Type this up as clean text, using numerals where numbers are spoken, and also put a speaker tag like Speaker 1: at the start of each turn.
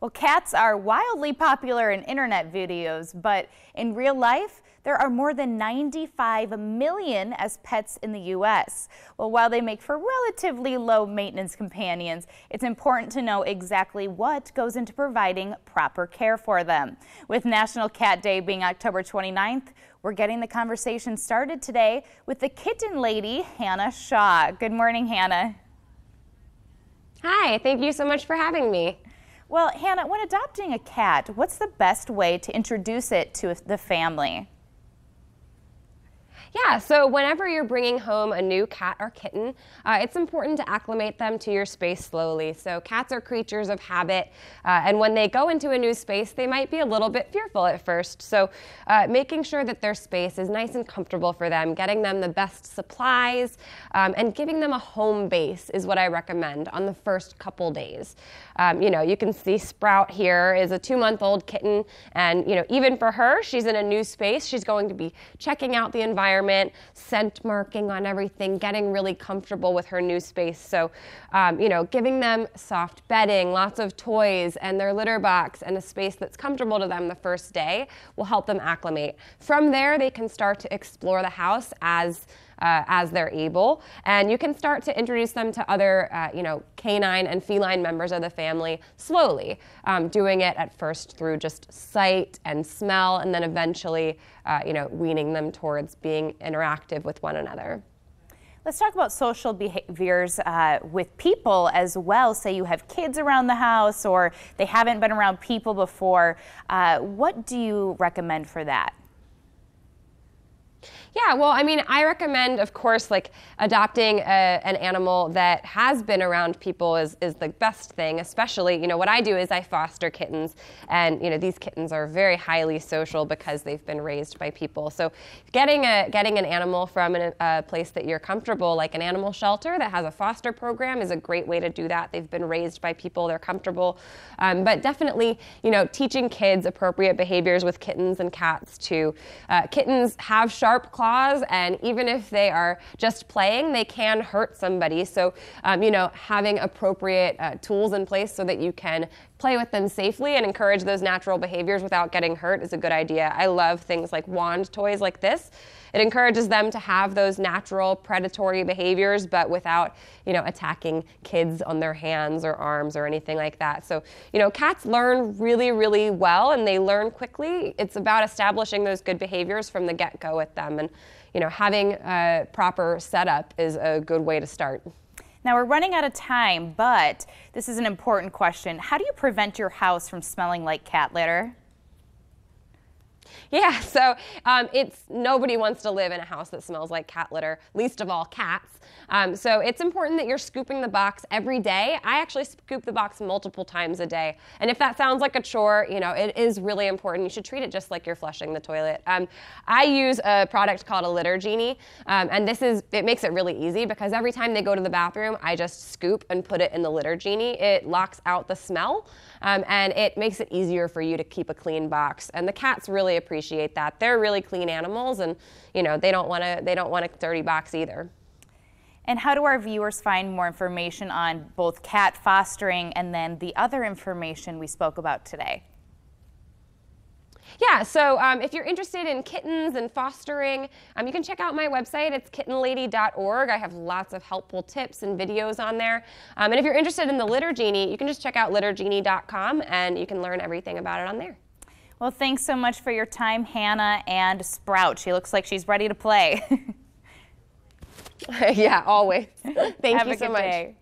Speaker 1: Well, cats are wildly popular in internet videos, but in real life, there are more than 95 million as pets in the U.S. Well, while they make for relatively low maintenance companions, it's important to know exactly what goes into providing proper care for them. With National Cat Day being October 29th, we're getting the conversation started today with the Kitten Lady, Hannah Shaw. Good morning, Hannah.
Speaker 2: Hi, thank you so much for having me.
Speaker 1: Well, Hannah, when adopting a cat, what's the best way to introduce it to the family?
Speaker 2: Yeah, so whenever you're bringing home a new cat or kitten, it's important to acclimate them to your space slowly. So cats are creatures of habit, and when they go into a new space, they might be a little bit fearful at first. So making sure that their space is nice and comfortable for them, getting them the best supplies, and giving them a home base is what I recommend on the first couple days. You can see Sprout here is a 2-month-old kitten, and even for her, she's in a new space. She's going to be checking out the environment, scent marking on everything, getting really comfortable with her new space. So, giving them soft bedding, lots of toys, and their litter box, and a space that's comfortable to them the first day will help them acclimate. From there, they can start to explore the house as they're able, and you can start to introduce them to other, canine and feline members of the family slowly, doing it at first through just sight and smell, and then eventually, weaning them towards being interactive with one another.
Speaker 1: Let's talk about social behaviors with people as well. Say you have kids around the house or they haven't been around people before. What do you recommend for that?
Speaker 2: Yeah, well, I recommend, of course, adopting an animal that has been around people is the best thing, especially, what I do is I foster kittens, and, these kittens are very highly social because they've been raised by people. So getting an animal from a place that you're comfortable, like an animal shelter that has a foster program, is a great way to do that. They've been raised by people, they're comfortable. But definitely, teaching kids appropriate behaviors with kittens and cats too. Kittens have sharp claws, and even if they are just playing, they can hurt somebody. So, having appropriate tools in place so that you can play with them safely and encourage those natural behaviors without getting hurt is a good idea. I love things like wand toys like this. It encourages them to have those natural predatory behaviors, but without, attacking kids on their hands or arms or anything like that. So, cats learn really, really well, and they learn quickly. It's about establishing those good behaviors from the get-go with them, and, having a proper setup is a good way to start.
Speaker 1: Now we're running out of time, but this is an important question. How do you prevent your house from smelling like cat litter?
Speaker 2: Yeah, so nobody wants to live in a house that smells like cat litter, least of all cats. So it's important that you're scooping the box every day. I actually scoop the box multiple times a day. And if that sounds like a chore, it is really important. You should treat it just like you're flushing the toilet. I use a product called a litter Genie, and it makes it really easy because every time they go to the bathroom, I just scoop and put it in the litter Genie. It locks out the smell, and it makes it easier for you to keep a clean box. And the cats really appreciate that. They're really clean animals, and they don't want a dirty box either.
Speaker 1: And how do our viewers find more information on both cat fostering and then the other information we spoke about today?
Speaker 2: Yeah, so if you're interested in kittens and fostering, you can check out my website. It's kittenlady.org. I have lots of helpful tips and videos on there. And if you're interested in the litter Genie, you can just check out littergenie.com, and you can learn everything about it on there.
Speaker 1: Well, thanks so much for your time, Hannah. And Sprout, she looks like she's ready to play.
Speaker 2: Yeah, always. Thank you so much.
Speaker 1: Day.